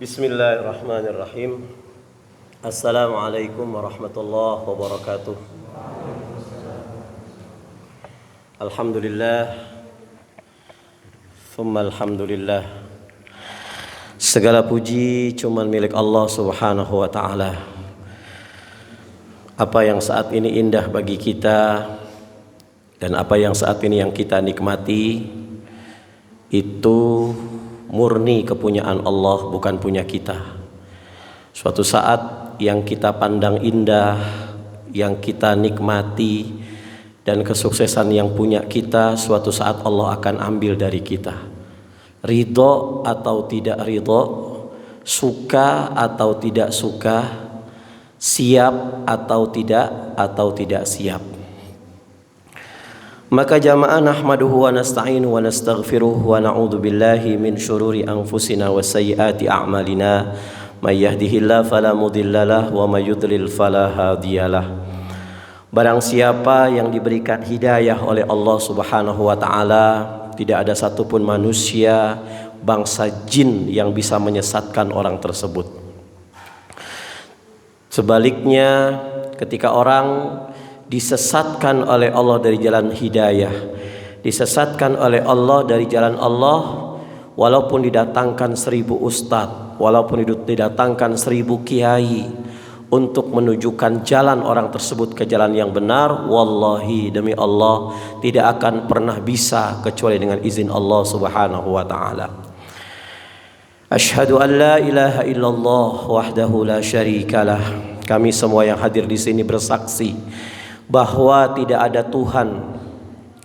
Bismillahirrahmanirrahim. Assalamualaikum warahmatullahi wabarakatuh. Alhamdulillah, thumma alhamdulillah. Segala puji cuma milik Allah subhanahu wa ta'ala. Apa yang saat ini indah bagi kita dan apa yang saat ini yang kita nikmati itu murni kepunyaan Allah, bukan punya kita. Suatu saat yang kita pandang indah, yang kita nikmati, dan kesuksesan yang punya kita, suatu saat Allah akan ambil dari kita. Ridho atau tidak ridho, suka atau tidak suka, siap atau tidak siap. Maka jamaah nahmaduhu wa nasta'inu wa nastaghfiruh wa na'udzu billahi min syururi anfusina wa sayyiati a'malina may yahdihillahu fala mudhillalah wa may yudlil fala hadiyalah. Barang siapa yang diberikan hidayah oleh Allah Subhanahu wa taala, tidak ada satupun manusia, bangsa jin yang bisa menyesatkan orang tersebut. Sebaliknya, ketika orang disesatkan oleh Allah dari jalan hidayah, disesatkan oleh Allah dari jalan Allah, walaupun didatangkan 1000 ustadz, walaupun didatangkan 1000 kiai untuk menunjukkan jalan orang tersebut ke jalan yang benar, wallahi demi Allah tidak akan pernah bisa kecuali dengan izin Allah subhanahu wa ta'ala. Asyhadu an la ilaha illallah wahdahu la syarikalah. Kami semua yang hadir di sini bersaksi bahwa tidak ada Tuhan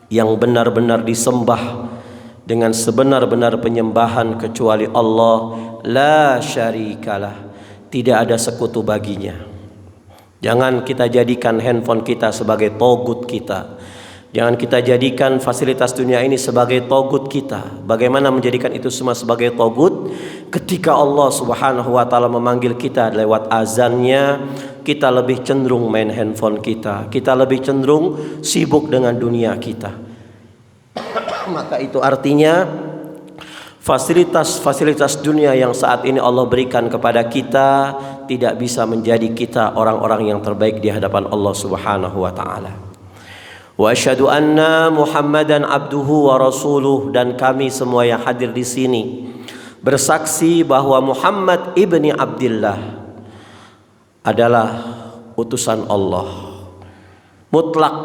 yang benar-benar disembah dengan sebenar-benar penyembahan kecuali Allah, la syarikalah, tidak ada sekutu baginya. Jangan kita jadikan handphone kita sebagai togut kita. Jangan kita jadikan fasilitas dunia ini sebagai togut kita. Bagaimana menjadikan itu semua sebagai togut? Ketika Allah subhanahu wa ta'ala memanggil kita lewat azannya, kita lebih cenderung main handphone kita. Kita lebih cenderung sibuk dengan dunia kita. Maka itu artinya fasilitas-fasilitas dunia yang saat ini Allah berikan kepada kita tidak bisa menjadi kita orang-orang yang terbaik di hadapan Allah subhanahu wa ta'ala. Wa asyhadu anna Muhammadan abduhu wa rasuluh, dan kami semua yang hadir di sini bersaksi bahwa Muhammad ibni Abdillah adalah utusan Allah mutlak,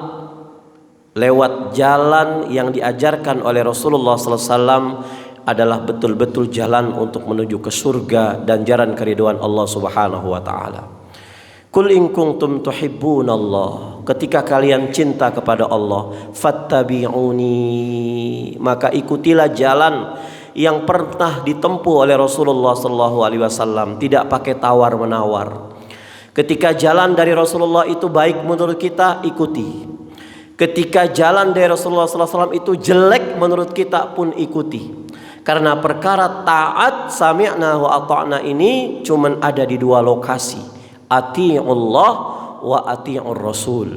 lewat jalan yang diajarkan oleh Rasulullah SAW adalah betul-betul jalan untuk menuju ke surga dan jalan keridhaan Allah subhanahu wa ta'ala. Qul in kuntum tuhibbunallah, ketika kalian cinta kepada Allah, fattabi'uni, maka ikutilah jalan yang pernah ditempuh oleh Rasulullah SAW, tidak pakai tawar menawar. Ketika jalan dari Rasulullah itu baik menurut kita, ikuti. Ketika jalan dari Rasulullah SAW itu jelek menurut kita pun ikuti. Karena perkara taat, sami'na wa ata'na ini cuman ada di dua lokasi, ati'ullah wa ati'ur rasul.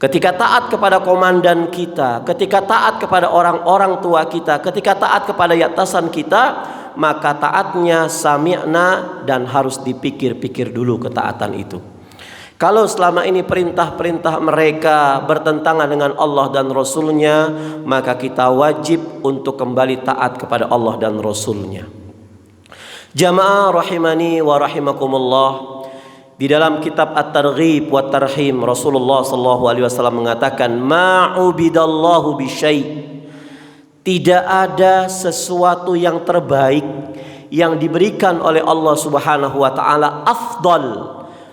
Ketika taat kepada komandan kita, ketika taat kepada orang-orang tua kita, ketika taat kepada atasan kita, maka taatnya sami'na dan harus dipikir-pikir dulu ketaatan itu. Kalau selama ini perintah-perintah mereka bertentangan dengan Allah dan Rasulnya, maka kita wajib untuk kembali taat kepada Allah dan Rasulnya. Jamaah rahimani wa rahimakumullah, di dalam kitab At-Targhib wa Tarhim, Rasulullah SAW mengatakan, ma'ubidallahu bisyai', tidak ada sesuatu yang terbaik yang diberikan oleh Allah subhanahu wa ta'ala afdal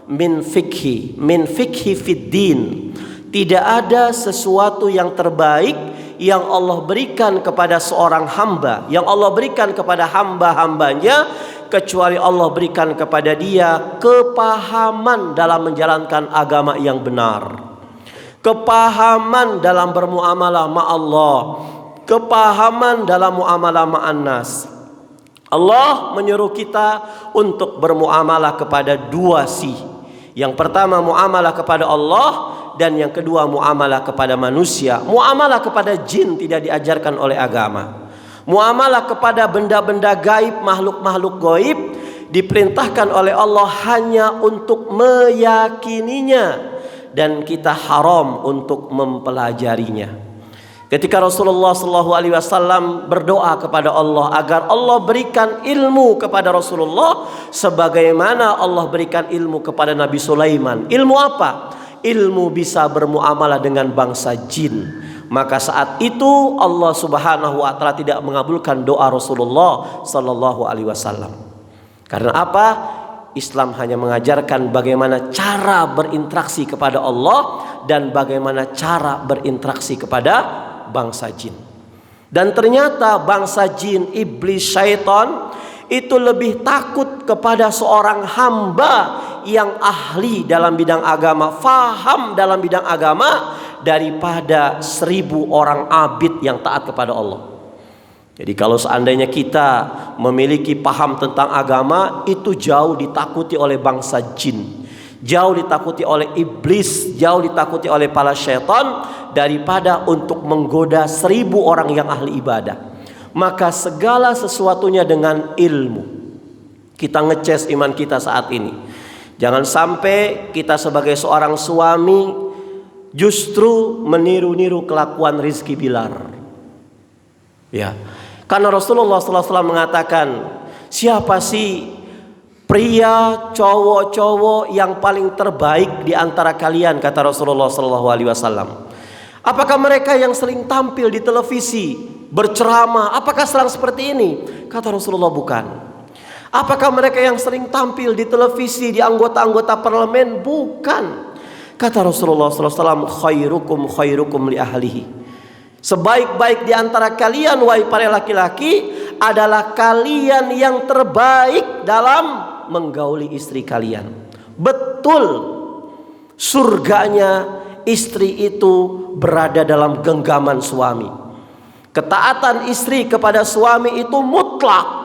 min fikhi fid din. Tidak ada sesuatu yang terbaik yang Allah berikan kepada seorang hamba, yang Allah berikan kepada hamba-hambanya, kecuali Allah berikan kepada dia kepahaman dalam menjalankan agama yang benar, kepahaman dalam bermuamalah ma Allah, kepahaman dalam muamalah ma'an nas. Allah menyuruh kita untuk bermuamalah kepada dua sih. Yang pertama muamalah kepada Allah, dan yang kedua muamalah kepada manusia. Muamalah kepada jin tidak diajarkan oleh agama. Muamalah kepada benda-benda gaib, makhluk-makhluk gaib diperintahkan oleh Allah hanya untuk meyakininya, dan kita haram untuk mempelajarinya. Ketika Rasulullah SAW berdoa kepada Allah agar Allah berikan ilmu kepada Rasulullah sebagaimana Allah berikan ilmu kepada Nabi Sulaiman. Ilmu apa? Ilmu bisa bermuamalah dengan bangsa jin. Maka saat itu Allah Subhanahu wa taala tidak mengabulkan doa Rasulullah sallallahu alaihi wasallam. Karena apa? Islam hanya mengajarkan bagaimana cara berinteraksi kepada Allah dan bagaimana cara berinteraksi kepada bangsa jin. Dan ternyata bangsa jin, iblis, syaitan itu lebih takut kepada seorang hamba yang ahli dalam bidang agama, faham dalam bidang agama, daripada 1000 orang abid yang taat kepada Allah. Jadi kalau seandainya kita memiliki paham tentang agama, itu jauh ditakuti oleh bangsa jin, jauh ditakuti oleh iblis, jauh ditakuti oleh para syaitan, daripada untuk menggoda 1000 orang yang ahli ibadah. Maka segala sesuatunya dengan ilmu. Kita ngeces iman kita saat ini. Jangan sampai kita sebagai seorang suami justru meniru-niru kelakuan Rizky Bilar. Ya, karena Rasulullah SAW mengatakan, siapa sih pria cowok-cowok yang paling terbaik di antara kalian, kata Rasulullah SAW. Apakah mereka yang sering tampil di televisi berceramah? Apakah sering seperti ini? Kata Rasulullah, bukan. Apakah mereka yang sering tampil di televisi, di anggota-anggota parlemen? Bukan. Kata Rasulullah SAW, khairukum khairukum li ahlihi. Sebaik-baik di antara kalian, wahai para laki-laki, adalah kalian yang terbaik dalam menggauli istri kalian. Betul, surganya istri itu berada dalam genggaman suami. Ketaatan istri kepada suami itu mutlak.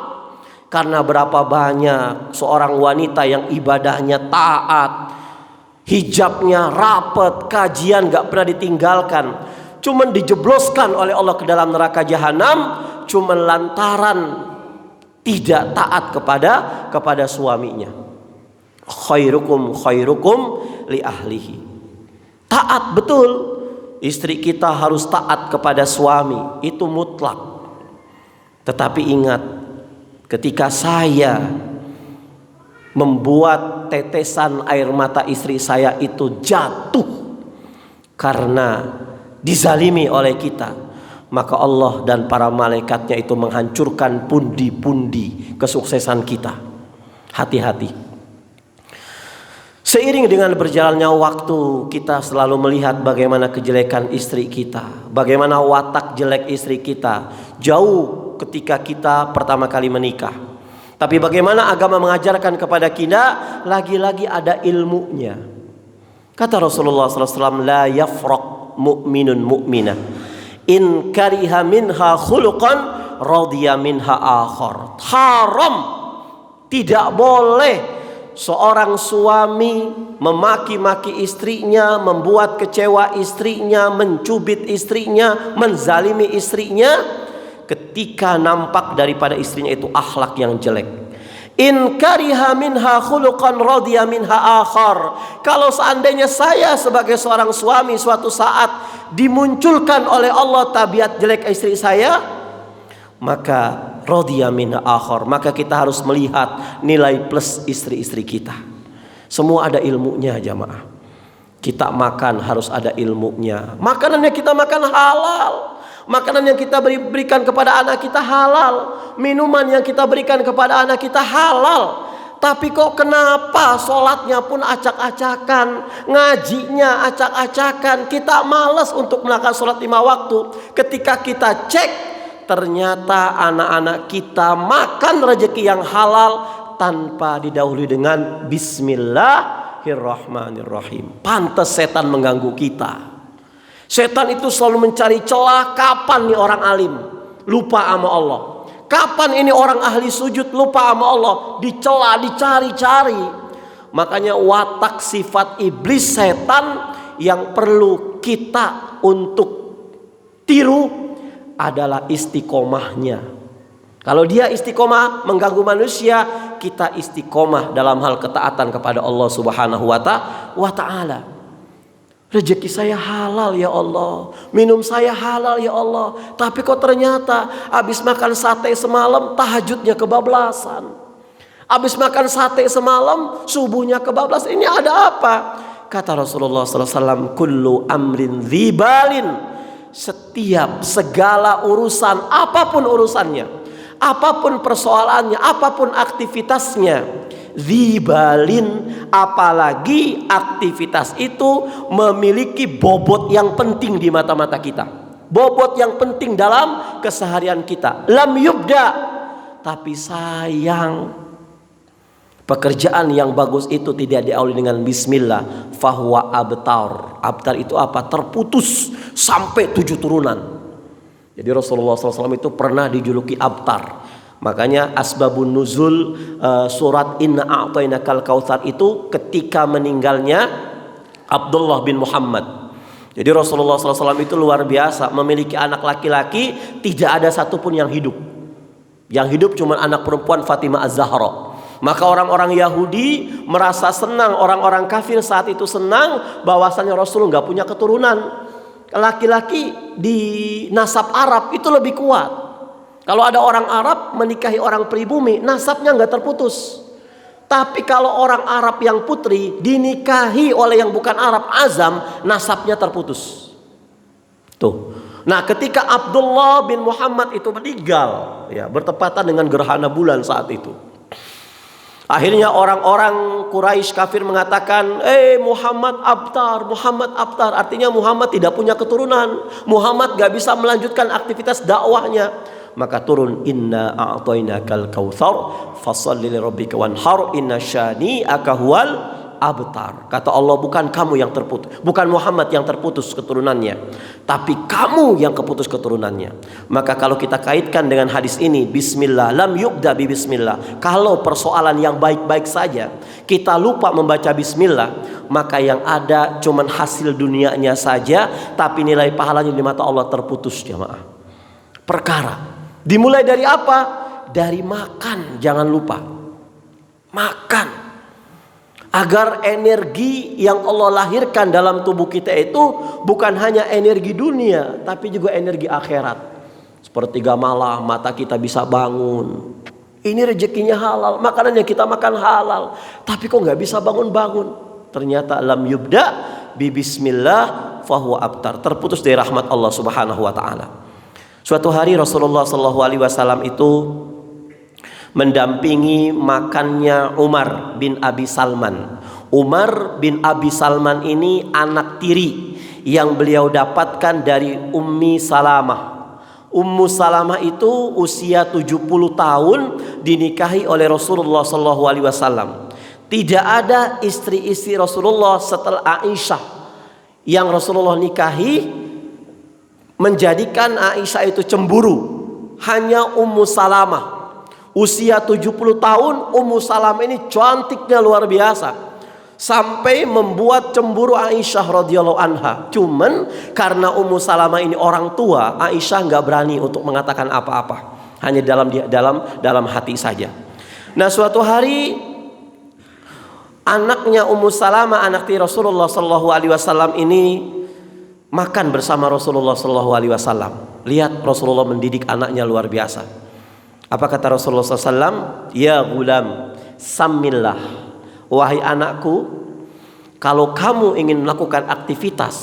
Karena berapa banyak seorang wanita yang ibadahnya taat, hijabnya rapet, kajian gak pernah ditinggalkan, cuman dijebloskan oleh Allah ke dalam neraka jahanam cuman lantaran tidak taat kepada suaminya. Khairukum khairukum li ahlihi. Taat betul, istri kita harus taat kepada suami, itu mutlak. Tetapi ingat, ketika saya membuat tetesan air mata istri saya itu jatuh karena dizalimi oleh kita, maka Allah dan para malaikatnya itu menghancurkan pundi-pundi kesuksesan kita. Hati-hati. Seiring dengan berjalannya waktu, kita selalu melihat bagaimana kejelekan istri kita, bagaimana watak jelek istri kita jauh ketika kita pertama kali menikah. Tapi bagaimana agama mengajarkan kepada kita, lagi-lagi ada ilmunya. Kata Rasulullah SAW, la yafraq mu'minun mu'minah in kariha minha khuluqan radiya minha akhar. Haram, tidak boleh seorang suami memaki-maki istrinya, membuat kecewa istrinya, mencubit istrinya, menzalimi istrinya, ketika nampak daripada istrinya itu akhlak yang jelek. In kariha minha khuluqan radiya minha akhar. Kalau seandainya saya sebagai seorang suami suatu saat dimunculkan oleh Allah tabiat jelek istri saya, maka radiya minha akhar, maka kita harus melihat nilai plus istri-istri kita. Semua ada ilmunya jamaah. Kita makan harus ada ilmunya. Makanan yang kita makan halal, makanan yang kita berikan kepada anak kita halal, minuman yang kita berikan kepada anak kita halal. Tapi kok kenapa sholatnya pun acak-acakan, ngajinya acak-acakan, kita malas untuk melakukan sholat 5 waktu. Ketika kita cek, ternyata anak-anak kita makan rezeki yang halal tanpa didahului dengan Bismillahirrahmanirrahim. Pantas setan mengganggu kita. Setan itu selalu mencari celah, kapan nih orang alim lupa sama Allah, kapan ini orang ahli sujud lupa sama Allah, dicela, dicari-cari. Makanya watak sifat iblis setan yang perlu kita untuk tiru adalah istiqomahnya. Kalau dia istiqomah mengganggu manusia, kita istiqomah dalam hal ketaatan kepada Allah Subhanahu wa ta'ala. Rezeki saya halal ya Allah, minum saya halal ya Allah, tapi kok ternyata habis makan sate semalam tahajudnya kebablasan, habis makan sate semalam subuhnya kebablasan. Ini ada apa? Kata Rasulullah SAW, kullu amrin dzibalin, setiap segala urusan, apapun urusannya, apapun persoalannya, apapun aktivitasnya, dzibalin, apalagi aktivitas itu memiliki bobot yang penting di mata-mata kita, bobot yang penting dalam keseharian kita. Lam yubda, tapi sayang, pekerjaan yang bagus itu tidak diawali dengan bismillah, fahuwa abtar. Abtar itu apa? Terputus sampai 7 turunan. Jadi Rasulullah SAW itu pernah dijuluki abtar. Makanya asbabun nuzul surat Inna a'tainakal kautsar itu ketika meninggalnya Abdullah bin Muhammad. Jadi Rasulullah SAW itu luar biasa, memiliki anak laki-laki tidak ada satupun yang hidup. Yang hidup cuma anak perempuan Fatimah Az-Zahra. Maka orang-orang Yahudi merasa senang, orang-orang kafir saat itu senang bahwasanya Rasul nggak punya keturunan. Laki-laki di nasab Arab itu lebih kuat. Kalau ada orang Arab menikahi orang pribumi, nasabnya nggak terputus. Tapi kalau orang Arab yang putri dinikahi oleh yang bukan Arab azam, nasabnya terputus. Tuh. Nah, ketika Abdullah bin Muhammad itu meninggal, ya, bertepatan dengan gerhana bulan saat itu. Akhirnya orang-orang Quraisy kafir mengatakan, Muhammad abtar, Muhammad abtar. Artinya Muhammad tidak punya keturunan, Muhammad gak bisa melanjutkan aktivitas dakwahnya. Maka turun, inna a'tainakal kautsar fasholli lirabbika wanhar inna syani'aka huwal abtar. Kata Allah, bukan kamu yang terputus, bukan Muhammad yang terputus keturunannya, tapi kamu yang keputus keturunannya. Maka kalau kita kaitkan dengan hadis ini, bismillah, lam yubda bi bismillah. Kalau persoalan yang baik-baik saja kita lupa membaca bismillah, maka yang ada cuman hasil dunianya saja, tapi nilai pahalanya di mata Allah terputus, jamaah. Perkara dimulai dari apa? Dari makan, jangan lupa. Makan. Agar energi yang Allah lahirkan dalam tubuh kita itu bukan hanya energi dunia, tapi juga energi akhirat. Sepertiga malam mata kita bisa bangun. Ini rezekinya halal, makanannya kita makan halal. Tapi kok nggak bisa bangun-bangun? Ternyata lam yubda bi bismillah fahuwa abtar. Terputus dari rahmat Allah Subhanahu wa ta'ala. Suatu hari Rasulullah SAW itu mendampingi makannya Umar bin Abi Salman. Umar bin Abi Salman ini anak tiri yang beliau dapatkan dari Ummi Salamah. Ummu Salamah itu usia 70 tahun dinikahi oleh Rasulullah SAW. Tidak ada istri-istri Rasulullah setelah Aisyah yang Rasulullah nikahi menjadikan Aisyah itu cemburu. Hanya Ummu Salamah, usia 70 tahun, Ummu Salamah ini cantiknya luar biasa, sampai membuat cemburu Aisyah radhiyallahu anha. Cuman karena Ummu Salamah ini orang tua, Aisyah nggak berani untuk mengatakan apa-apa, hanya dalam hati saja. Nah, suatu hari anaknya Ummu Salamah, anak tiri Rasulullah SAW ini makan bersama Rasulullah SAW. Lihat Rasulullah mendidik anaknya luar biasa. Apa kata Rasulullah SAW? Ya gulam, samillah. Wahai anakku, kalau kamu ingin melakukan aktivitas,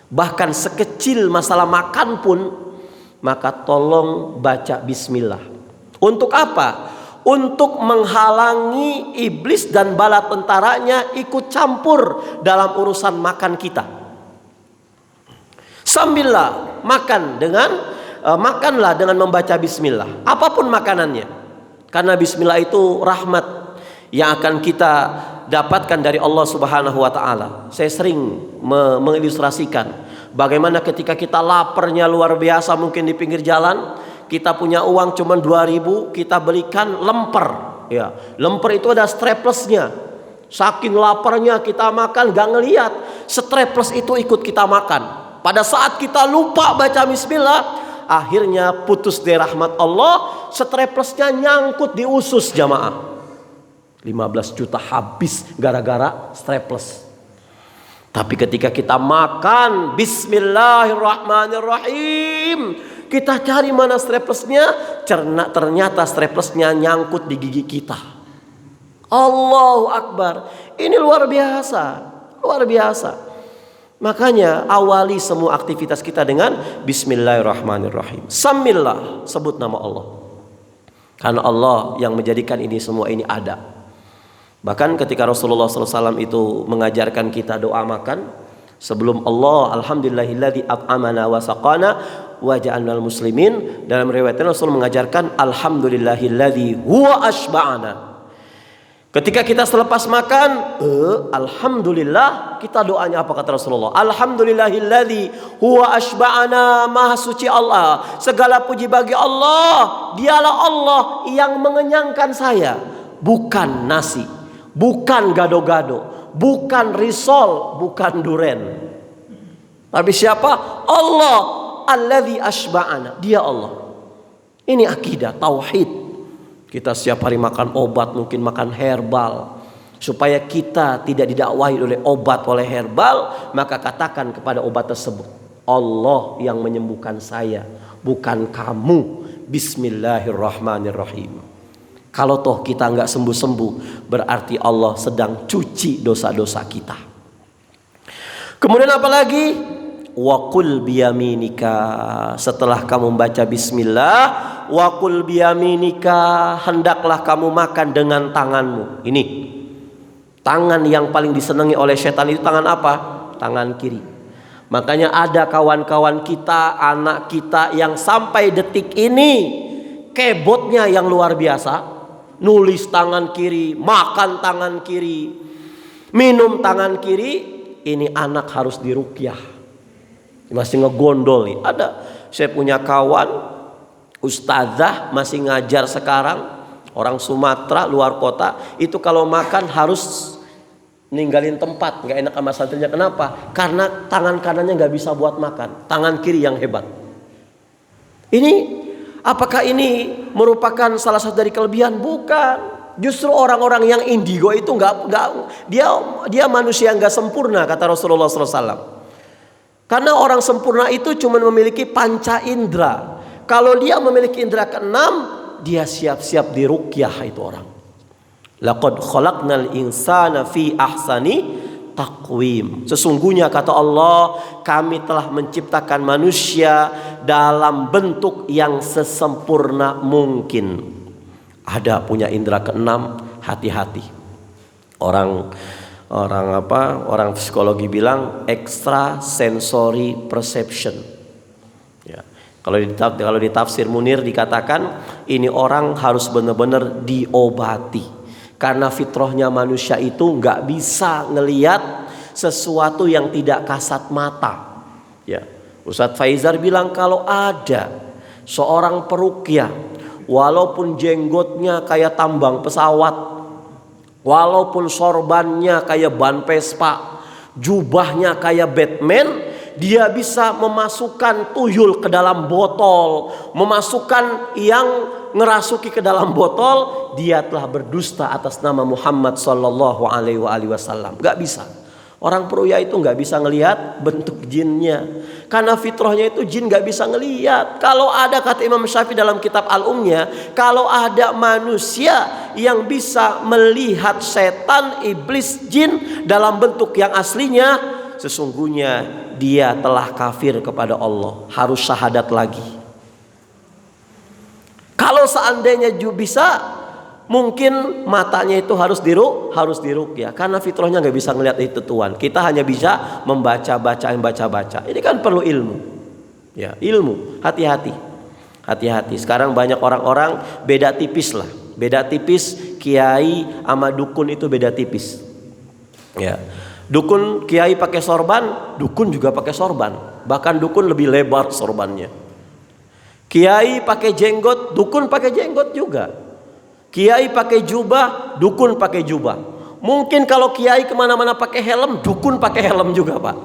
bahkan sekecil masalah makan pun, maka tolong baca bismillah. Untuk apa? Untuk menghalangi iblis dan bala tentaranya ikut campur dalam urusan makan kita. Sambillah, makanlah dengan membaca bismillah, apapun makanannya. Karena bismillah itu rahmat yang akan kita dapatkan dari Allah Subhanahu wa ta'ala. Saya sering mengilustrasikan bagaimana ketika kita laparnya luar biasa, mungkin di pinggir jalan, kita punya uang cuma 2.000, kita belikan lemper. Ya, lemper itu ada straplessnya. Saking laparnya kita makan gak ngelihat, strapless itu ikut kita makan. Pada saat kita lupa baca bismillah, akhirnya putus dari rahmat Allah, straplesnya nyangkut di usus jamaah. 15 juta habis gara-gara straples. Tapi ketika kita makan bismillahirrahmanirrahim, kita cari mana straplesnya, ternyata straplesnya nyangkut di gigi kita. Allahu Akbar. Ini luar biasa, luar biasa. Makanya awali semua aktivitas kita dengan bismillahirrahmanirrahim. Samillah, sebut nama Allah. Karena Allah yang menjadikan ini semua ini ada. Bahkan ketika Rasulullah SAW itu mengajarkan kita doa makan, sebelum Allah, alhamdulillahilladzi at'amana wa saqana wa ja'alnal muslimin, dalam riwayat Rasul mengajarkan alhamdulillahilladzi huwa ashba'ana. Ketika kita selepas makan, alhamdulillah, kita doanya apa kata Rasulullah? Alhamdulillahilladzi huwa ashba'ana, maha suci Allah, segala puji bagi Allah, dialah Allah yang mengenyangkan saya, bukan nasi, bukan gado-gado, bukan risol, bukan duren. Tapi siapa? Allah, alladzi ashba'ana, dia Allah. Ini akidah tauhid. Kita setiap hari makan obat, mungkin makan herbal. Supaya kita tidak didakwahi oleh obat, oleh herbal, maka katakan kepada obat tersebut, Allah yang menyembuhkan saya, bukan kamu. Bismillahirrahmanirrahim. Kalau toh kita nggak sembuh-sembuh, berarti Allah sedang cuci dosa-dosa kita. Kemudian apa lagi? Waqul biyaminika. Setelah kamu membaca bismillah, waqul biyaminika, hendaklah kamu makan dengan tanganmu. Ini tangan yang paling disenangi oleh setan itu tangan apa? Tangan kiri. Makanya ada kawan-kawan kita, anak kita yang sampai detik ini kebotnya yang luar biasa. Nulis tangan kiri, makan tangan kiri, minum tangan kiri. Ini anak harus diruqyah. Masih ngegondol nih. Ada, saya punya kawan ustazah masih ngajar sekarang, orang Sumatera luar kota, itu kalau makan harus ninggalin tempat, nggak enak sama santrinya. Kenapa? Karena tangan kanannya nggak bisa buat makan, tangan kiri yang hebat. Ini apakah ini merupakan salah satu dari kelebihan? Bukan. Justru orang-orang yang indigo itu nggak dia manusia yang nggak sempurna, kata Rasulullah SAW. Karena orang sempurna itu cuma memiliki panca indera. Kalau dia memiliki indera keenam, dia siap-siap diruqyah itu orang. Laqad khalaqnal insana fi ahsani taqwim. Sesungguhnya kata Allah, kami telah menciptakan manusia dalam bentuk yang sesempurna mungkin. Ada punya indera keenam, hati-hati. Orang psikologi bilang extra sensory perception. Ya. Kalau di tafsir Munir dikatakan ini orang harus benar-benar diobati. Karena fitrahnya manusia itu nggak bisa ngelihat sesuatu yang tidak kasat mata. Ya. Ustadz Faizar bilang kalau ada seorang peruqyah, walaupun jenggotnya kayak tambang pesawat, walaupun sorbannya kayak ban Vespa, jubahnya kayak Batman, dia bisa memasukkan tuyul ke dalam botol, memasukkan yang ngerasuki ke dalam botol, dia telah berdusta atas nama Muhammad sallallahu alaihi wasallam. Gak bisa. Orang peruqyah itu gak bisa ngelihat bentuk jinnya. Karena fitrahnya itu jin gak bisa ngelihat. Kalau ada, kata Imam Syafi'i dalam kitab Al-Umnya, kalau ada manusia yang bisa melihat setan, iblis, jin dalam bentuk yang aslinya, sesungguhnya dia telah kafir kepada Allah, harus syahadat lagi. Kalau seandainya bisa, mungkin matanya itu harus diruqyah, karena fitrahnya nggak bisa ngelihat itu Tuhan. Kita hanya bisa membaca-baca. Ini kan perlu ilmu. Ya, ilmu. Hati-hati. Sekarang banyak orang-orang beda tipis lah. Beda tipis kiai sama dukun itu beda tipis. Ya. Dukun kiai pakai sorban, dukun juga pakai sorban. Bahkan dukun lebih lebar sorbannya. Kiai pakai jenggot, dukun pakai jenggot juga. Kiai pakai jubah, dukun pakai jubah. Mungkin kalau kiai kemana-mana pakai helm, dukun pakai helm juga, Pak.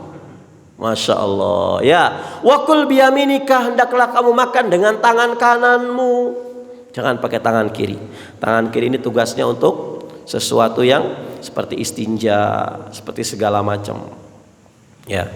Masya Allah. Ya, wakul biyaminika, hendaklah kamu makan dengan tangan kananmu. Jangan pakai tangan kiri. Tangan kiri ini tugasnya untuk sesuatu yang seperti istinja, seperti segala macam. Ya.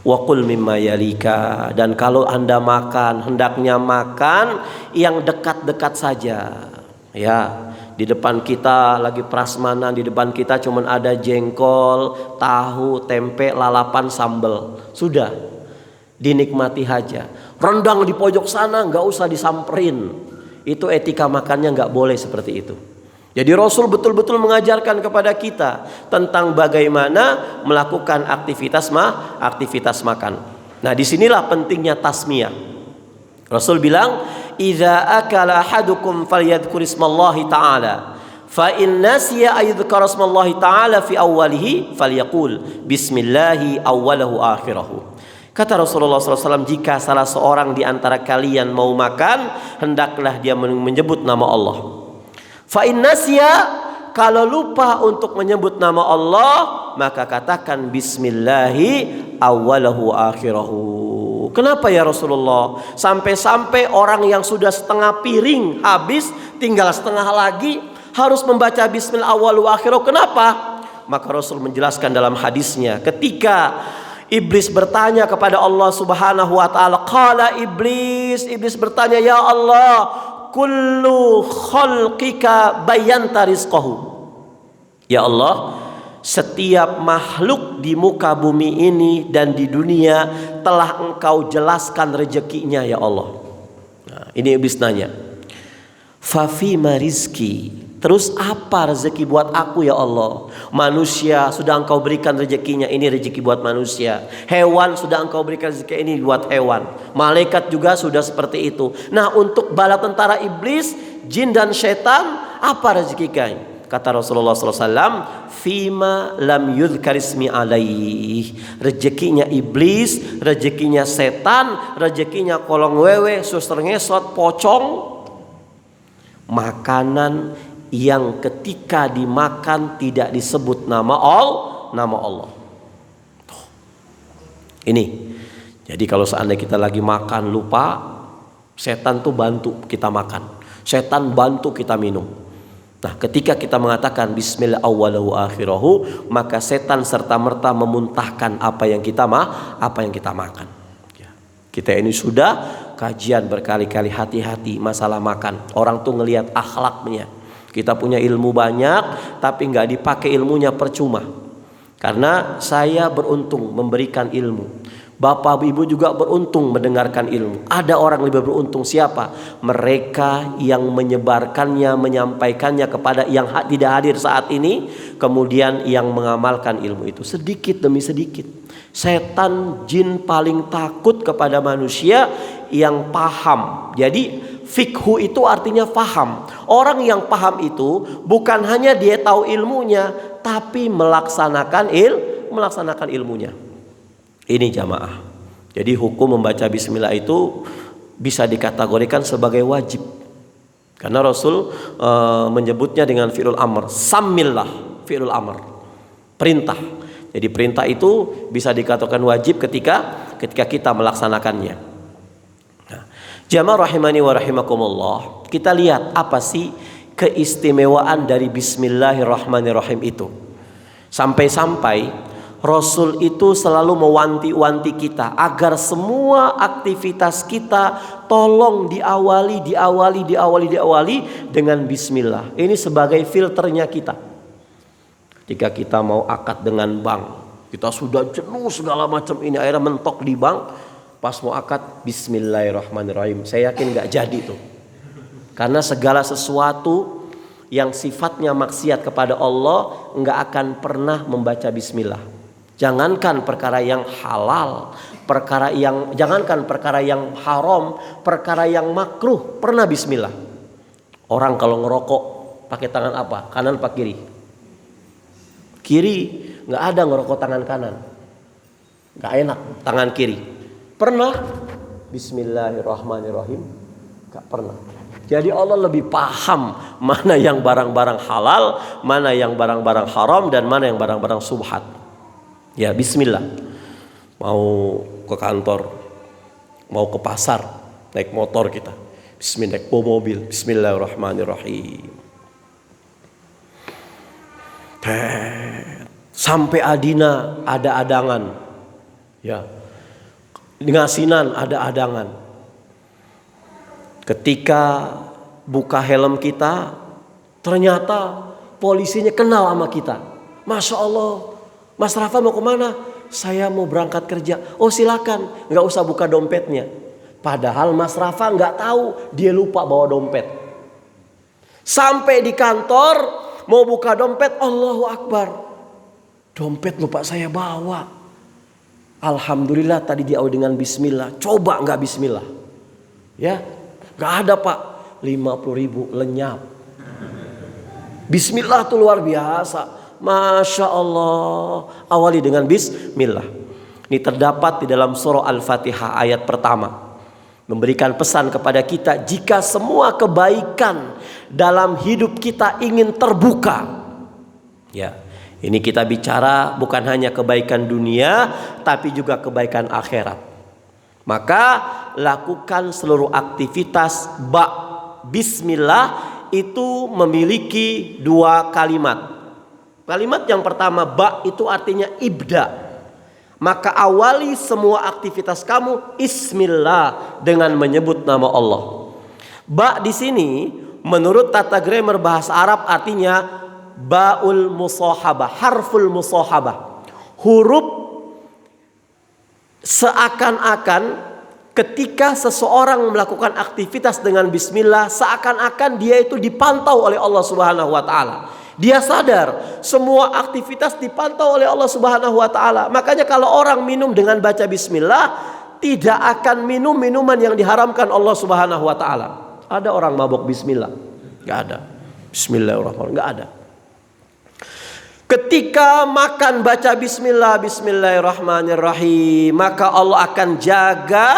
Wakul mimma yalika, dan kalau Anda makan, hendaknya makan yang dekat-dekat saja. Ya. Di depan kita lagi prasmanan, di depan kita cuman ada jengkol, tahu, tempe, lalapan, sambal. Sudah, dinikmati aja. Rendang di pojok sana nggak usah disamperin. Itu etika makannya nggak boleh seperti itu. Jadi Rasul betul-betul mengajarkan kepada kita tentang bagaimana melakukan aktivitas makan. Nah, disinilah pentingnya tasmiyah. Rasul bilang, "Idza akala ahadukum falyadhkur ismallahi ta'ala, fa in nasiya ayadhkara ismallahi ta'ala fi awwalihi falyaqul bismillahi awwalahu akhirahu." Kata Rasulullah SAW, jika salah seorang di antara kalian mau makan, hendaklah dia menyebut nama Allah. Fa in nasiya, kalau lupa untuk menyebut nama Allah, maka katakan bismillahi awwalahu akhirahu. Kenapa ya Rasulullah? Sampai-sampai orang yang sudah setengah piring habis, tinggal setengah lagi, harus membaca bismillah awwalahu akhirahu. Kenapa? Maka Rasul menjelaskan dalam hadisnya, ketika Iblis bertanya kepada Allah Subhanahu wa taala, qala Iblis bertanya, ya Allah, kullu khalqika bayanta rizqahu. Ya Allah, setiap makhluk di muka bumi ini dan di dunia telah Engkau jelaskan rezekinya ya Allah. Nah, ini Iblis nanya, fa fima rizki, terus apa rezeki buat aku ya Allah? Manusia sudah Engkau berikan rezekinya, ini rezeki buat manusia. Hewan sudah Engkau berikan rezeki, ini buat hewan. Malaikat juga sudah seperti itu. Nah, untuk bala tentara iblis, jin dan setan, apa rezekinya? Kata Rasulullah SAW, fima lam yudhkar ismi alaih. Rezekinya iblis, rezekinya setan, rezekinya kolong wewe, suster ngesot, pocong, makanan yang ketika dimakan tidak disebut nama Allah. Ini. Jadi kalau seandainya kita lagi makan lupa, setan tuh bantu kita makan. Setan bantu kita minum. Nah, ketika kita mengatakan bismillah awwalahu akhirahu, maka setan serta merta memuntahkan apa yang kita makan. Ya. Kita ini sudah kajian berkali-kali, hati-hati masalah makan. Orang tuh ngelihat akhlaknya. Kita punya ilmu banyak, tapi nggak dipakai ilmunya percuma. Karena saya beruntung memberikan ilmu. Bapak ibu juga beruntung mendengarkan ilmu. Ada orang lebih beruntung, siapa? Mereka yang menyebarkannya, menyampaikannya kepada yang tidak hadir saat ini, kemudian yang mengamalkan ilmu itu sedikit demi sedikit. Setan jin paling takut kepada manusia yang paham. Jadi fikhu itu artinya paham. Orang yang paham itu bukan hanya dia tahu ilmunya, tapi melaksanakan ilmunya. Ini jamaah. Jadi hukum membaca bismillah itu bisa dikategorikan sebagai wajib. Karena Rasul menyebutnya dengan fi'lul amr. Sammillah, fi'lul amr. Perintah. Jadi perintah itu bisa dikatakan wajib ketika kita melaksanakannya. Nah, jamaah rahimani wa rahimakumullah, kita lihat apa sih keistimewaan dari bismillahirrahmanirrahim itu. Sampai-sampai Rasul itu selalu mewanti-wanti kita agar semua aktivitas kita tolong diawali dengan bismillah. Ini sebagai filternya kita. Jika kita mau akad dengan bank, kita sudah jenuh segala macam ini, akhirnya mentok di bank, pas mau akad bismillahirrahmanirrahim, saya yakin gak jadi tuh. Karena segala sesuatu yang sifatnya maksiat kepada Allah nggak akan pernah membaca bismillah. Jangankan perkara yang halal, jangankan perkara yang haram, perkara yang makruh pernah bismillah. Orang kalau ngerokok pakai tangan apa? Kanan apa kiri? Kiri, nggak ada ngerokok tangan kanan. Nggak enak tangan kiri. Pernah? Bismillahirrahmanirrahim. Nggak pernah. Jadi Allah lebih paham mana yang barang-barang halal, mana yang barang-barang haram, dan mana yang barang-barang subhat. Ya, bismillah. Mau ke kantor, mau ke pasar, naik motor kita, bismillah, naik mobil, bismillahirrahmanirrahim. Sampai Adina ada adangan, ya, di Ngasinan ada adangan. Ketika buka helm kita, ternyata polisinya kenal sama kita. Masya Allah, Mas Rafa mau kemana? Saya mau berangkat kerja. Oh silakan, nggak usah buka dompetnya. Padahal Mas Rafa nggak tahu, dia lupa bawa dompet. Sampai di kantor mau buka dompet, Allahu Akbar, dompet lupa saya bawa. Alhamdulillah tadi diawali dengan bismillah. Coba nggak bismillah, ya nggak ada Pak, 50.000 lenyap. Bismillah tuh luar biasa. Masya Allah. Awali dengan bismillah. Ini terdapat di dalam surah Al-Fatihah ayat pertama, memberikan pesan kepada kita, jika semua kebaikan dalam hidup kita ingin terbuka, ya, ini kita bicara bukan hanya kebaikan dunia, tapi juga kebaikan akhirat. Maka lakukan seluruh aktivitas bismillah itu memiliki dua kalimat. Kalimat yang pertama ba itu artinya ibda. Maka awali semua aktivitas kamu Bismillah dengan menyebut nama Allah. Ba di sini menurut tata grammar bahasa Arab artinya baul musahabah, harful musahabah. Huruf seakan-akan ketika seseorang melakukan aktivitas dengan bismillah, seakan-akan dia itu dipantau oleh Allah Subhanahu wa taala. Dia sadar semua aktivitas dipantau oleh Allah Subhanahu wa taala. Makanya kalau orang minum dengan baca bismillah, tidak akan minum minuman yang diharamkan Allah Subhanahu wa taala. Ada orang mabok bismillah? Enggak ada. Bismillahirrahmanirrahim, enggak ada. Ketika makan baca bismillah, bismillahirrahmanirrahim, maka Allah akan jaga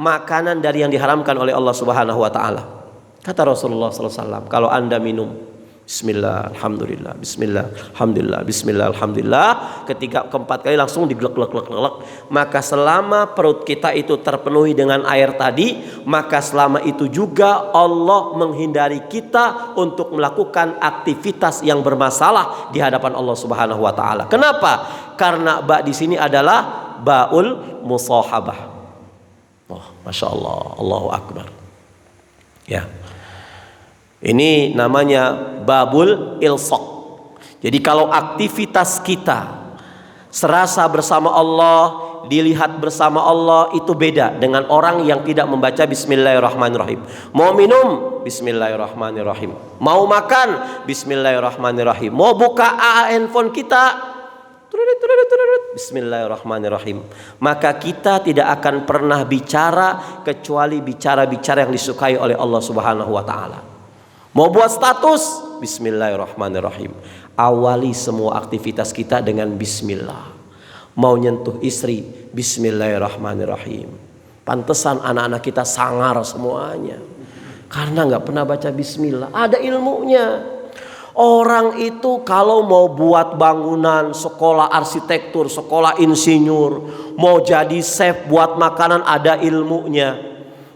makanan dari yang diharamkan oleh Allah Subhanahu wa taala. Kata Rasulullah sallallahu alaihi wasallam, kalau Anda minum bismillah, alhamdulillah, bismillah, alhamdulillah, bismillah, alhamdulillah, ketika keempat kali langsung diglek-glek-glek-glek, maka selama perut kita itu terpenuhi dengan air tadi, maka selama itu juga Allah menghindari kita untuk melakukan aktivitas yang bermasalah di hadapan Allah Subhanahu wa taala. Kenapa? Karena ba di sini adalah baul musahabah. Oh, Masya Allah, Allahu Akbar. Ya. Ini namanya babul ilsaq. Jadi kalau aktivitas kita serasa bersama Allah, dilihat bersama Allah, itu beda dengan orang yang tidak membaca bismillahirrahmanirrahim. Mau minum, bismillahirrahmanirrahim. Mau makan, bismillahirrahmanirrahim. Mau buka handphone kita, bismillahirrahmanirrahim. Maka kita tidak akan pernah bicara kecuali bicara-bicara yang disukai oleh Allah Subhanahu wa taala. Mau buat status, bismillahirrahmanirrahim. Awali semua aktivitas kita dengan bismillah. Mau nyentuh istri, bismillahirrahmanirrahim. Pantesan anak-anak kita sangar semuanya, karena nggak pernah baca bismillah. Ada ilmunya. Orang itu kalau mau buat bangunan, sekolah arsitektur, sekolah insinyur, mau jadi chef buat makanan, ada ilmunya.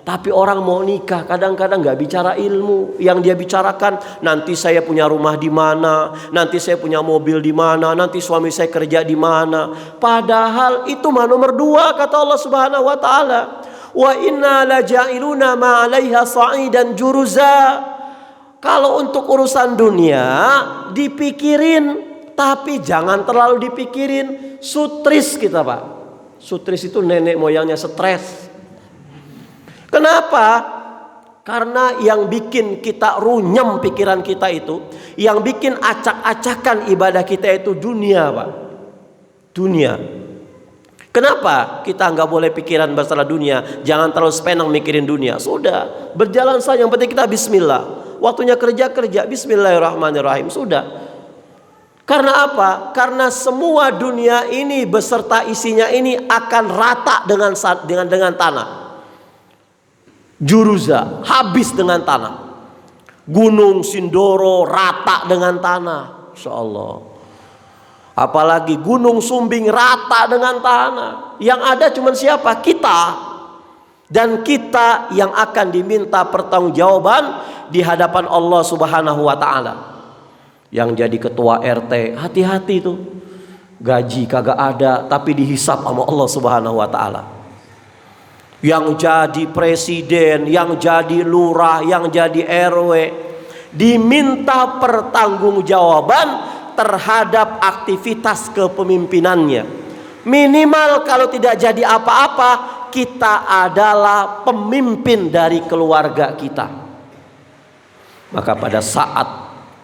Tapi orang mau nikah kadang-kadang nggak bicara ilmu. Yang dia bicarakan, nanti saya punya rumah di mana, nanti saya punya mobil di mana, nanti suami saya kerja di mana. Padahal itu mah nomor 2 kata Allah Subhanahu wa taala. Wa inna laja'iluna ma 'alaiha sa'idan juruza. Kalau untuk urusan dunia dipikirin, tapi jangan terlalu dipikirin. Sutris kita, Pak. Sutris itu nenek moyangnya stres. Kenapa? Karena yang bikin kita runyem pikiran kita itu, yang bikin acak-acakan ibadah kita itu dunia, Pak. Dunia. Kenapa kita nggak boleh pikiran masalah dunia? Jangan terlalu sepenang mikirin dunia. Sudah, berjalan saja. Yang penting kita bismillah. Waktunya kerja, bismillahirrahmanirrahim. Sudah. Karena apa? Karena semua dunia ini beserta isinya ini akan rata dengan tanah. Juruza, habis dengan tanah. Gunung Sindoro rata dengan tanah. Insya Allah. Apalagi Gunung Sumbing rata dengan tanah. Yang ada cuma siapa? Kita. Dan kita yang akan diminta pertanggungjawaban di hadapan Allah Subhanahu wa taala. Yang jadi ketua RT, hati-hati tuh. Gaji kagak ada tapi dihisap sama Allah Subhanahu wa taala. Yang jadi presiden, yang jadi lurah, yang jadi RW diminta pertanggungjawaban terhadap aktivitas kepemimpinannya. Minimal kalau tidak jadi apa-apa, kita adalah pemimpin dari keluarga kita. Maka pada saat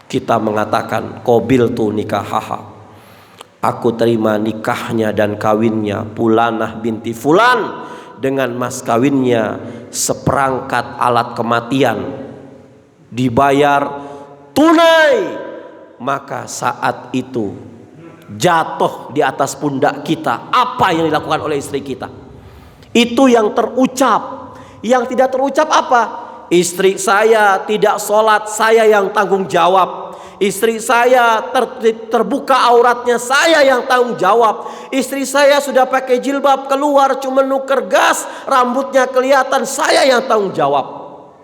kita mengatakan qabiltu nikahaha, aku terima nikahnya dan kawinnya Fulanah binti Fulan dengan mas kawinnya seperangkat alat kematian, dibayar tunai, maka saat itu jatuh di atas pundak kita apa yang dilakukan oleh istri kita. Itu yang terucap. Yang tidak terucap apa? Istri saya tidak sholat, saya yang tanggung jawab. Istri saya terbuka auratnya, saya yang tanggung jawab. Istri saya sudah pakai jilbab keluar cuma nuker gas, rambutnya kelihatan, saya yang tanggung jawab.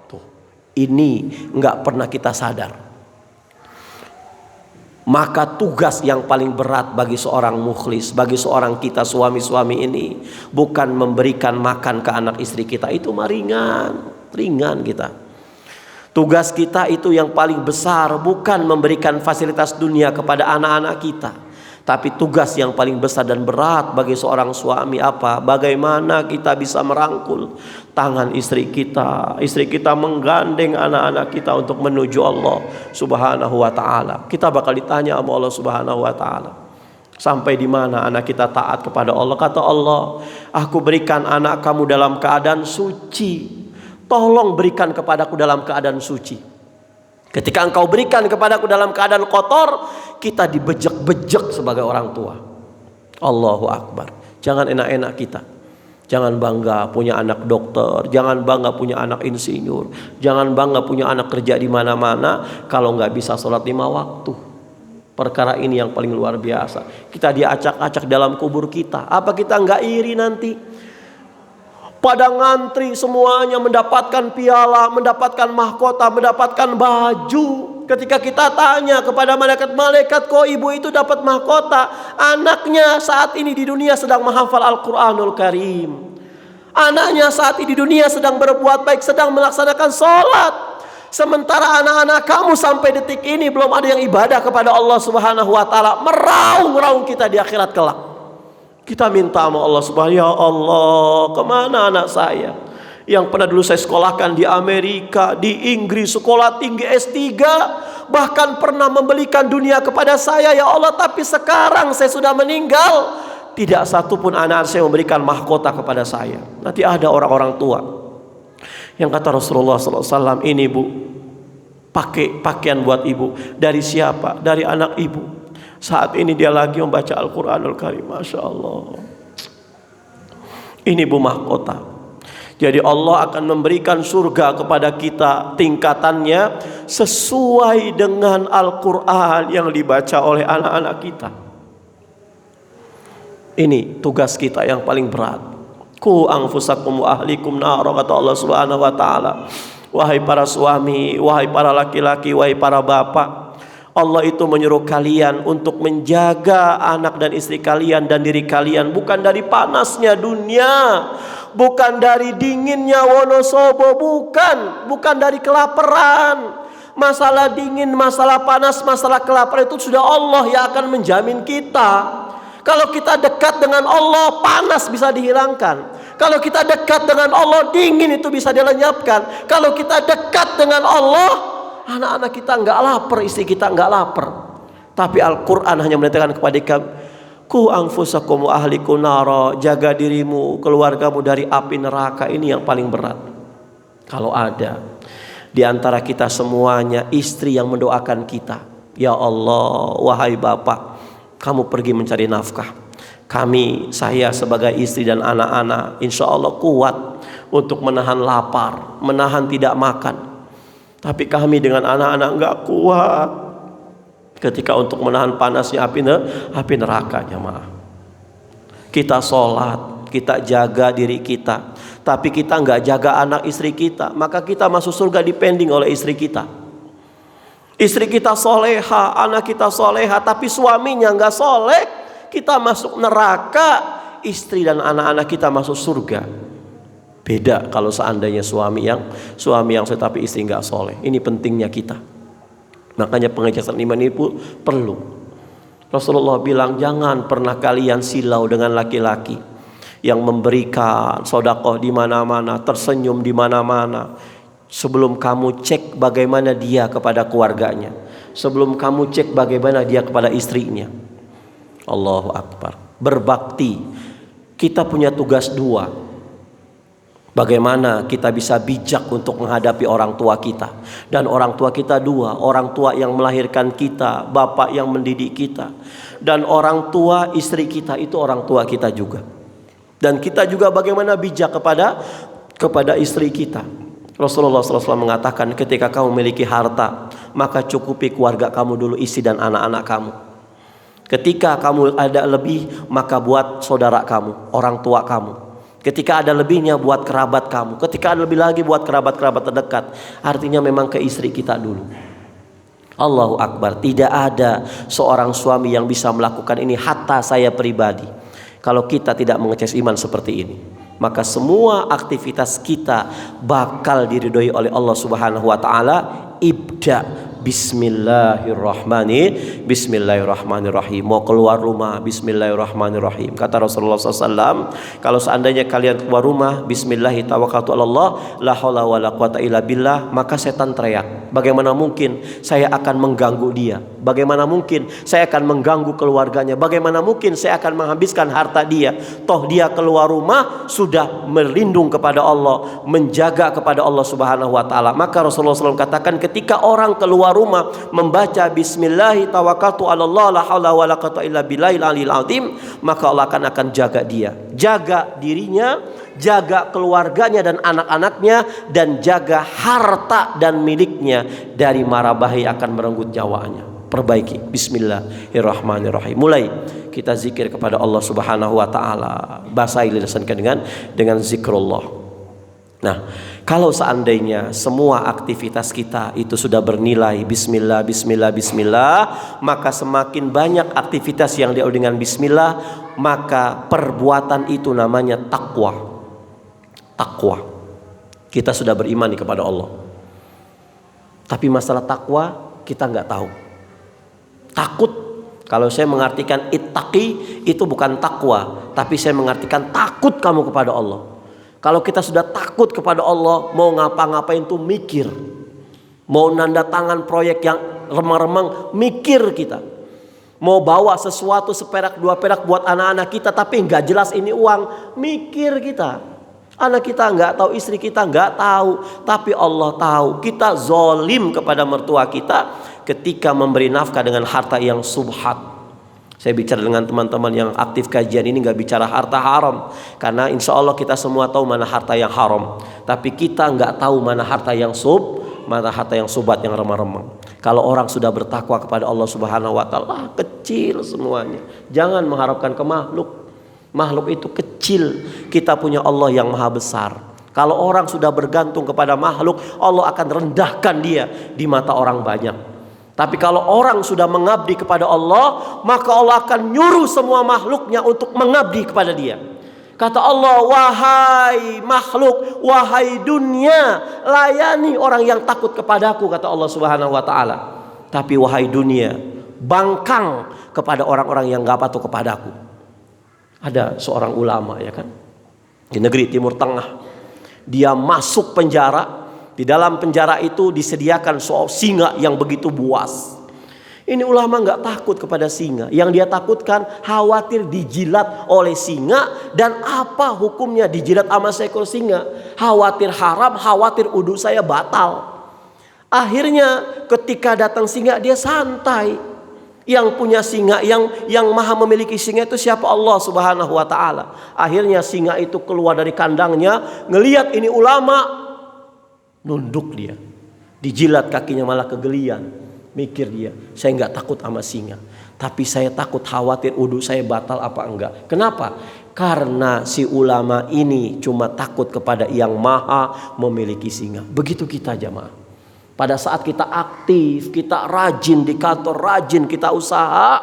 Tuh, ini nggak pernah kita sadar. Maka tugas yang paling berat bagi seorang mukhlis, bagi seorang kita suami-suami ini, bukan memberikan makan ke anak istri kita. Itu mah ringan kita. Tugas kita itu yang paling besar, bukan memberikan fasilitas dunia kepada anak-anak kita. Tapi tugas yang paling besar dan berat bagi seorang suami apa? Bagaimana kita bisa merangkul tangan istri kita menggandeng anak-anak kita untuk menuju Allah Subhanahu wa taala. Kita bakal ditanya sama Allah Subhanahu wa taala. Sampai di mana anak kita taat kepada Allah? Kata Allah, aku berikan anak kamu dalam keadaan suci. Tolong berikan kepadaku dalam keadaan suci. Ketika engkau berikan kepadaku dalam keadaan kotor, kita dibejek-bejek sebagai orang tua. Allahu Akbar. Jangan enak-enak kita. Jangan bangga punya anak dokter, jangan bangga punya anak insinyur, jangan bangga punya anak kerja di mana-mana kalau nggak bisa sholat 5 waktu. Perkara ini yang paling luar biasa. Kita diacak-acak dalam kubur kita. Apa kita nggak iri nanti? Pada ngantri semuanya mendapatkan piala, mendapatkan mahkota, mendapatkan baju. Ketika kita tanya kepada malaikat-malaikat, kok ibu itu dapat mahkota? Anaknya saat ini di dunia sedang menghafal Al-Quranul Karim. Anaknya saat ini di dunia sedang berbuat baik, sedang melaksanakan sholat. Sementara anak-anak kamu sampai detik ini belum ada yang ibadah kepada Allah Subhanahu wa taala. Meraung-raung kita di akhirat kelak. Kita minta sama Allah Subhanahu, ya Allah, kemana anak saya yang pernah dulu saya sekolahkan di Amerika, di Inggris, sekolah tinggi S3, bahkan pernah membelikan dunia kepada saya, ya Allah, tapi sekarang saya sudah meninggal, tidak satupun anak saya memberikan mahkota kepada saya. Nanti ada orang-orang tua yang kata Rasulullah SAW, ini bu, pakai pakaian buat ibu. Dari siapa? Dari anak ibu. Saat ini dia lagi membaca Al-Quranul Karim. Masya Allah. Ini bu mahkota. Jadi Allah akan memberikan surga kepada kita tingkatannya sesuai dengan Al-Quran yang dibaca oleh anak-anak kita. Ini tugas kita yang paling berat. Ku anfusakum wa ahlikum nara, kata Allah Subhanahu wa taala. Wahai para suami, wahai para laki-laki, wahai para bapak, Allah itu menyuruh kalian untuk menjaga anak dan istri kalian dan diri kalian, bukan dari panasnya dunia, bukan dari dinginnya Wonosobo, bukan dari kelaparan. Masalah dingin, masalah panas, masalah kelaparan itu sudah Allah yang akan menjamin kita. Kalau kita dekat dengan Allah, panas bisa dihilangkan. Kalau kita dekat dengan Allah, dingin itu bisa dilenyapkan. Kalau kita dekat dengan Allah, anak-anak kita nggak lapar, istri kita nggak lapar. Tapi Al-Quran hanya menyatakan kepada kamu, ku anfusakum wa ahlikum nara, jaga dirimu, keluargamu dari api neraka. Ini yang paling berat. Kalau ada di antara kita semuanya istri yang mendoakan kita, ya Allah, wahai bapak, kamu pergi mencari nafkah. Kami, saya sebagai istri dan anak-anak, insya Allah kuat untuk menahan lapar, menahan tidak makan. Tapi kami dengan anak-anak nggak kuat. Ketika untuk menahan panasnya api neraka, jamaah. Kita sholat, kita jaga diri kita, tapi kita nggak jaga anak istri kita, maka kita masuk surga dipending oleh istri kita. Istri kita soleha, anak kita soleha, tapi suaminya nggak soleh, kita masuk neraka. Istri dan anak-anak kita masuk surga. Beda kalau seandainya suami yang soleh tapi istri nggak soleh. Ini pentingnya kita. Makanya pengejasan iman ini perlu. Rasulullah bilang, jangan pernah kalian silau dengan laki-laki yang memberikan sedekah di mana-mana, tersenyum di mana-mana, sebelum kamu cek bagaimana dia kepada keluarganya, sebelum kamu cek bagaimana dia kepada istrinya. Allahu Akbar. Berbakti, kita punya tugas dua. Bagaimana kita bisa bijak untuk menghadapi orang tua kita. Dan orang tua kita dua, orang tua yang melahirkan kita, bapak yang mendidik kita, dan orang tua istri kita, itu orang tua kita juga. Dan kita juga bagaimana bijak kepada istri kita. Rasulullah SAW mengatakan, ketika kamu memiliki harta, maka cukupi keluarga kamu dulu, istri dan anak-anak kamu. Ketika kamu ada lebih, maka buat saudara kamu, orang tua kamu. Ketika ada lebihnya, buat kerabat kamu. Ketika ada lebih lagi, buat kerabat-kerabat terdekat. Artinya memang ke istri kita dulu. Allahu Akbar. Tidak ada seorang suami yang bisa melakukan ini, hatta saya pribadi. Kalau kita tidak mengecas iman seperti ini, maka semua aktivitas kita bakal diridhoi oleh Allah Subhanahu wa taala. Ibda Bismillahirrahmanirrahim. Mau keluar rumah, Bismillahirrahmanirrahim. Kata Rasulullah SAW, kalau seandainya kalian keluar rumah, Bismillahi tawakkaltu 'alallah, la haula wala quwata illa billah, maka setan teriak, bagaimana mungkin saya akan mengganggu dia? Bagaimana mungkin saya akan mengganggu keluarganya? Bagaimana mungkin saya akan menghabiskan harta dia? Toh dia keluar rumah sudah melindung kepada Allah, menjaga kepada Allah Subhanahu wa taala. Maka Rasulullah SAW katakan, ketika orang keluar rumah membaca Bismillahi tawakkaltu 'alallah, la haula wala quwata illa billahil aliyil azim, maka Allah akan jaga dia, jaga dirinya, jaga keluarganya dan anak-anaknya, dan jaga harta dan miliknya dari mara bahaya akan merenggut nyawanya. Perbaiki. Bismillahirrahmanirrahim. Mulai kita zikir kepada Allah Subhanahu wa taala. Basahi lisan dengan zikrullah. Nah, kalau seandainya semua aktivitas kita itu sudah bernilai Bismillah, Bismillah, Bismillah, maka semakin banyak aktivitas yang diawali dengan Bismillah, maka perbuatan itu namanya takwa. Takwa. Kita sudah beriman kepada Allah, tapi masalah takwa kita nggak tahu. Takut, kalau saya mengartikan ittaqi, itu bukan takwa, tapi saya mengartikan takut kamu kepada Allah. Kalau kita sudah takut kepada Allah, mau ngapa-ngapain tuh mikir. Mau nanda tangan proyek yang remang-remang, mikir kita. Mau bawa sesuatu seperak dua perak buat anak-anak kita, tapi nggak jelas ini uang, mikir kita. Anak kita nggak tahu, istri kita nggak tahu, tapi Allah tahu. Kita zolim kepada mertua kita ketika memberi nafkah dengan harta yang subhat. Saya bicara dengan teman-teman yang aktif kajian ini, nggak bicara harta haram, karena insya Allah kita semua tahu mana harta yang haram, tapi kita nggak tahu mana harta yang subhat, yang remang-remang. Kalau orang sudah bertakwa kepada Allah Subhanahu wa taala, kecil semuanya. Jangan mengharapkan ke makhluk. Makhluk itu kecil. Kita punya Allah yang maha besar. Kalau orang sudah bergantung kepada makhluk, Allah akan rendahkan dia di mata orang banyak. Tapi kalau orang sudah mengabdi kepada Allah, maka Allah akan nyuruh semua makhluknya untuk mengabdi kepada dia. Kata Allah, wahai makhluk, wahai dunia, layani orang yang takut kepadaku, kata Allah Subhanahu wa taala. Tapi wahai dunia, bangkang kepada orang-orang yang gak patuh kepadaku. Ada seorang ulama, ya kan, di negeri Timur Tengah. Dia masuk penjara. Di dalam penjara itu disediakan singa yang begitu buas. Ini ulama nggak takut kepada singa. Yang dia takutkan khawatir dijilat oleh singa. Dan apa hukumnya dijilat sama seekor singa? Khawatir haram, khawatir wudu saya batal. Akhirnya ketika datang singa, dia santai. Yang punya singa, yang maha memiliki singa itu siapa? Allah Subhanahu wa taala. Akhirnya singa itu keluar dari kandangnya, ngelihat ini ulama, nunduk dia, dijilat kakinya malah kegelian. Mikir dia, saya nggak takut sama singa, tapi saya takut khawatir wudhu saya batal apa enggak. Kenapa? Karena si ulama ini cuma takut kepada yang maha memiliki singa. Begitu kita jamaah. Pada saat kita aktif, kita rajin di kantor, rajin kita usaha,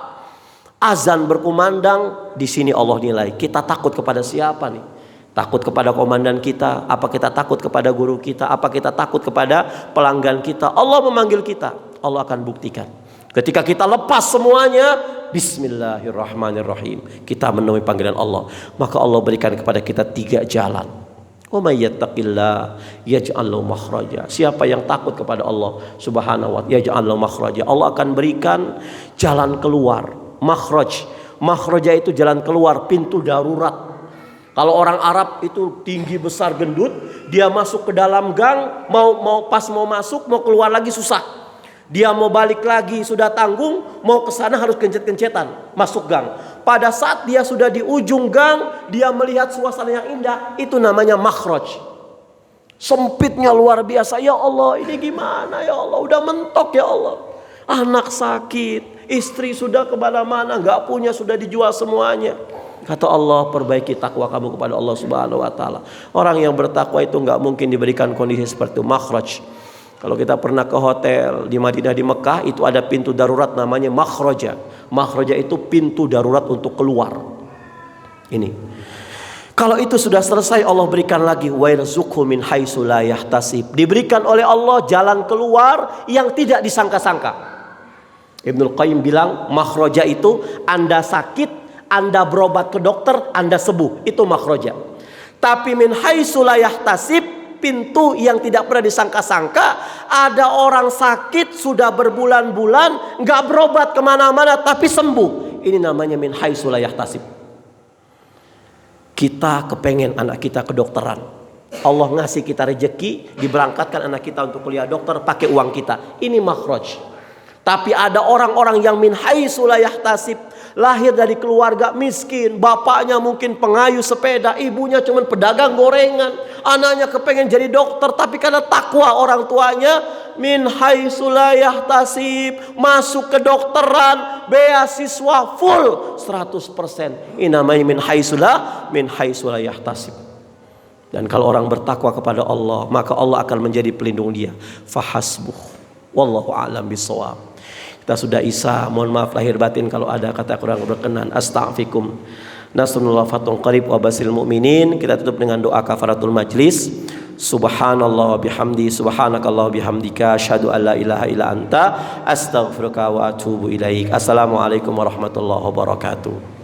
azan berkumandang, di sini Allah nilai. Kita takut kepada siapa nih? Takut kepada komandan kita? Apa kita takut kepada guru kita? Apa kita takut kepada pelanggan kita? Allah memanggil kita, Allah akan buktikan. Ketika kita lepas semuanya, bismillahirrahmanirrahim, kita menemui panggilan Allah, maka Allah berikan kepada kita 3 jalan. Wa may yattaqillah yaj'al lahu makhraja. Siapa yang takut kepada Allah Subhanahu wa ta'ala, yaj'al lahu makhraja, Allah akan berikan jalan keluar. Makhraj, makhraja itu jalan keluar, pintu darurat. Kalau orang Arab itu tinggi besar gendut, dia masuk ke dalam gang, mau masuk, mau keluar lagi susah. Dia mau balik lagi sudah tanggung, mau ke sana harus kencet-kencetan masuk gang. Pada saat dia sudah di ujung gang, dia melihat suasana yang indah, itu namanya makhraj. Sempitnya luar biasa. Ya Allah, ini gimana ya Allah? Udah mentok ya Allah. Anak sakit, istri sudah kemana-mana, nggak punya, sudah dijual semuanya. Kata Allah, perbaiki takwa kamu kepada Allah Subhanahu wa ta'ala. Orang yang bertakwa itu nggak mungkin diberikan kondisi seperti itu, makhraj. Kalau kita pernah ke hotel di Madinah, di Mekah, itu ada pintu darurat namanya makhraja. Makhraja itu pintu darurat untuk keluar. Ini. Kalau itu sudah selesai, Allah berikan lagi wa yarzuqhu min haitsu la yahtasib. Diberikan oleh Allah jalan keluar yang tidak disangka-sangka. Ibnul Qayyim bilang makhraja itu Anda sakit, Anda berobat ke dokter, Anda sembuh. Itu makhraja. Tapi min haitsu la yahtasib, pintu yang tidak pernah disangka-sangka. Ada orang sakit sudah berbulan-bulan nggak berobat kemana-mana tapi sembuh. Ini namanya min haitsu la yahtasib. Kita kepengen anak kita kedokteran, Allah ngasih kita rezeki, diberangkatkan anak kita untuk kuliah dokter pakai uang kita. Ini makhraj. Tapi ada orang-orang yang min haitsu la yahtasib, lahir dari keluarga miskin, bapaknya mungkin pengayuh sepeda, ibunya cuma pedagang gorengan, anaknya kepengen jadi dokter, tapi karena takwa orang tuanya, min haitsu la yahtasib, masuk ke dokteran, beasiswa full 100%. Ini namanya min haitsu la yahtasib. Dan kalau orang bertakwa kepada Allah, maka Allah akan menjadi pelindung dia. Fahasbuh. Wallahu a'lam bishawab. Kita sudah Isya, mohon maaf lahir batin kalau ada kata kurang berkenan. Astaghfirukum. Nasrullah fatun qarib wa basil mu'minin. Kita tutup dengan doa kafaratul majlis. Subhanallah bihamdi, subhanakallah bihamdika, asyhadu an la ilaha illa anta, astaghfiruka wa atubu ilaik. Assalamualaikum warahmatullahi wabarakatuh.